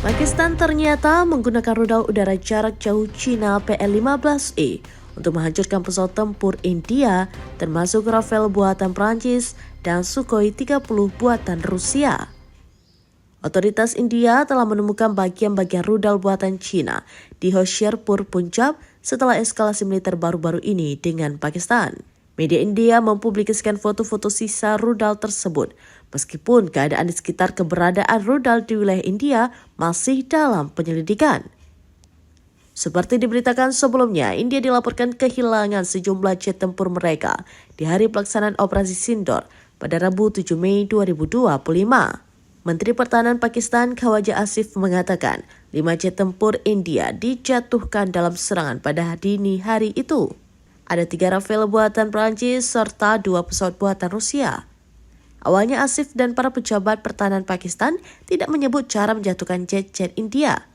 Pakistan ternyata menggunakan rudal udara jarak jauh Cina PL-15E untuk menghancurkan pesawat tempur India termasuk Rafale buatan Prancis dan Sukhoi 30 buatan Rusia. Otoritas India telah menemukan bagian-bagian rudal buatan Cina di Hoshiarpur, Punjab setelah eskalasi militer baru-baru ini dengan Pakistan. Media India mempublikasikan foto-foto sisa rudal tersebut, meskipun keadaan di sekitar keberadaan rudal di wilayah India masih dalam penyelidikan. Seperti diberitakan sebelumnya, India dilaporkan kehilangan sejumlah jet tempur mereka di hari pelaksanaan operasi Sindor pada Rabu 7 Mei 2025. Menteri Pertahanan Pakistan Khawaja Asif mengatakan 5 jet tempur India dijatuhkan dalam serangan pada dini hari itu. Ada 3 Rafale buatan Prancis serta 2 pesawat buatan Rusia. Awalnya Asif dan para pejabat pertahanan Pakistan tidak menyebut cara menjatuhkan jet-jet India.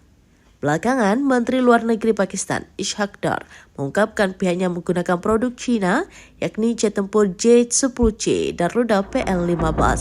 Belakangan, Menteri Luar Negeri Pakistan Ishaq Dar mengungkapkan pihaknya menggunakan produk Cina, yakni jet tempur J-10C dan rudal PL-15.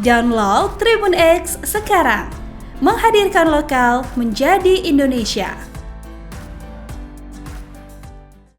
Download Tribun X sekarang, menghadirkan lokal menjadi Indonesia.